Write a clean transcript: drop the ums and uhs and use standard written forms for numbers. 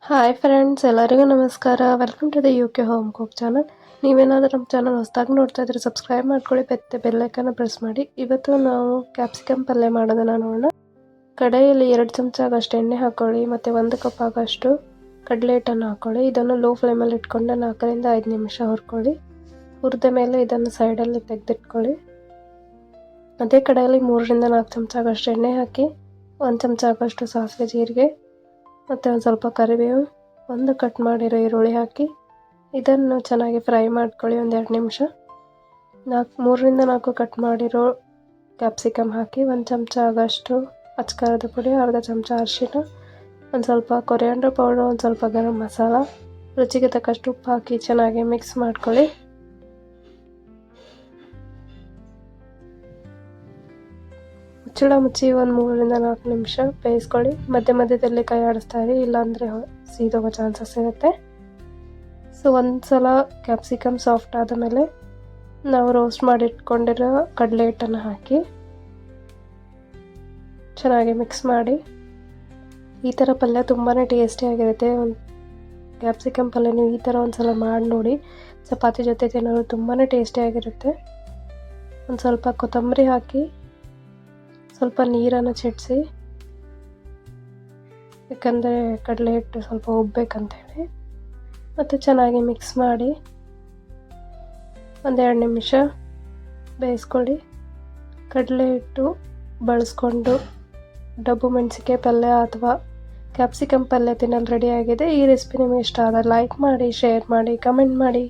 Hi friends, ಎಲ್ಲರಿಗೂ ನಮಸ್ಕಾರ. Welcome to the UK home cook channel. ನೀವೇನಾದರೂ ನಮ್ಮ ಚಾನಲ್ ಹೊಸದಾಗಿ ನೋಡ್ತಾ ಇದ್ರೆ ಸಬ್ಸ್ಕ್ರೈಬ್ ಮಾಡ್ಕೊಳ್ಳಿ, ಮತ್ತೆ ಬೆಲ್ಲೈಕನ್ನ ಪ್ರೆಸ್ ಮಾಡಿ. ಇವತ್ತು ನಾವು ಕ್ಯಾಪ್ಸಿಕಮ್ ಪಲ್ಯ ಮಾಡೋದನ್ನು ನೋಡೋಣ. ಕಡಾಯಿಯಲ್ಲಿ 2 ಚಮಚ ಆಗಷ್ಟು ಎಣ್ಣೆ ಹಾಕೊಳ್ಳಿ, ಮತ್ತು 1 ಕಪ್ ಆಗಷ್ಟು ಕಡಲೆ ಹಿಟ್ಟನ್ನು ಹಾಕೊಳ್ಳಿ. ಇದನ್ನು ಲೋ ಫ್ಲೇಮಲ್ಲಿ ಇಟ್ಕೊಂಡು 4 ರಿಂದ 5 ನಿಮಿಷ ಹುರ್ಕೊಳ್ಳಿ. ಹುರಿದ ಮೇಲೆ ಇದನ್ನು ಸೈಡಲ್ಲಿ ತೆಗೆದಿಟ್ಕೊಳ್ಳಿ. ಅದೇ ಕಡಾಯಲ್ಲಿ 3 ರಿಂದ 4 ಚಮಚ ಆಗಷ್ಟು ಎಣ್ಣೆ ಹಾಕಿ 1 ಚಮಚ ಆಗಷ್ಟು ಸಾಸಿವೆ ಜೀರಿಗೆ ಮತ್ತು ಒಂದು ಸ್ವಲ್ಪ ಕರಿಬೇವು, 1 ಕಟ್ ಮಾಡಿರೋ ಈರುಳ್ಳಿ ಹಾಕಿ ಇದನ್ನು ಚೆನ್ನಾಗಿ ಫ್ರೈ ಮಾಡ್ಕೊಳ್ಳಿ. 1-2 ನಿಮಿಷ. 3 ರಿಂದ 4 ಕಟ್ ಮಾಡಿರೋ ಕ್ಯಾಪ್ಸಿಕಮ್ ಹಾಕಿ 1 ಚಮಚ ಆಗಷ್ಟು ಅಚ್ಕಾರದ ಪುಡಿ, ಅರ್ಧ ಚಮಚ ಅರಿಶಿನ, ಒಂದು ಸ್ವಲ್ಪ ಕೊರಿಯಾಂಡರ್ ಪೌಡರ್, ಒಂದು ಸ್ವಲ್ಪ ಗರಂ ಮಸಾಲ, ರುಚಿಗೆ ತಕ್ಕಷ್ಟು ಉಪ್ಪು ಹಾಕಿ ಚೆನ್ನಾಗಿ ಮಿಕ್ಸ್ ಮಾಡ್ಕೊಳ್ಳಿ. ಮುಚ್ಚಳ ಮುಚ್ಚಿ 3 ರಿಂದ 4 ನಿಮಿಷ ಬೇಯಿಸ್ಕೊಳ್ಳಿ. ಮಧ್ಯದಲ್ಲಿ ಕೈ ಆಡಿಸ್ತಾ ಇರಿ, ಇಲ್ಲಾಂದರೆ ಸೀದೋಗೋ ಚಾನ್ಸಸ್ ಇರುತ್ತೆ. ಒಂದು ಸಲ ಕ್ಯಾಪ್ಸಿಕಮ್ ಸಾಫ್ಟ್ ಆದ ಮೇಲೆ ನಾವು ರೋಸ್ಟ್ ಮಾಡಿಟ್ಕೊಂಡಿರೋ ಕಡಲೆ ಹಿಟ್ಟನ್ನು ಹಾಕಿ ಚೆನ್ನಾಗಿ ಮಿಕ್ಸ್ ಮಾಡಿ. ಈ ಥರ ಪಲ್ಯ ತುಂಬಾ ಟೇಸ್ಟಿಯಾಗಿರುತ್ತೆ. ಕ್ಯಾಪ್ಸಿಕಮ್ ಪಲ್ಯ ನೀವು ಈ ಥರ ಒಂದು ಸಲ ಮಾಡಿ ನೋಡಿ. ಚಪಾತಿ ಜೊತೆ ತಿನ್ನೋದು ತುಂಬಾ ಟೇಸ್ಟಿಯಾಗಿರುತ್ತೆ. ಒಂದು ಸ್ವಲ್ಪ ಕೊತ್ತಂಬರಿ ಹಾಕಿ ಸ್ವಲ್ಪ ನೀರನ್ನು ಚಿಟಿಸಿ, ಯಾಕಂದರೆ ಕಡಲೆ ಹಿಟ್ಟು ಸ್ವಲ್ಪ ಉಬ್ಬಬೇಕಂತೇಳಿ. ಮತ್ತು ಚೆನ್ನಾಗಿ ಮಿಕ್ಸ್ ಮಾಡಿ 1-2 ನಿಮಿಷ ಬೇಯಿಸ್ಕೊಳ್ಳಿ. ಕಡಲೆ ಹಿಟ್ಟು ಬಳಸ್ಕೊಂಡು ಡಬ್ಬು ಮೆಣಸಿಗೆ ಪಲ್ಯ ಅಥವಾ ಕ್ಯಾಪ್ಸಿಕಮ್ ಪಲ್ಯ ತಿನ್ನಲು ರೆಡಿಯಾಗಿದೆ. ಈ ರೆಸಿಪಿ ನಿಮಗೆ ಇಷ್ಟ ಆದರೆ ಲೈಕ್ ಮಾಡಿ, ಶೇರ್ ಮಾಡಿ, ಕಮೆಂಟ್ ಮಾಡಿ.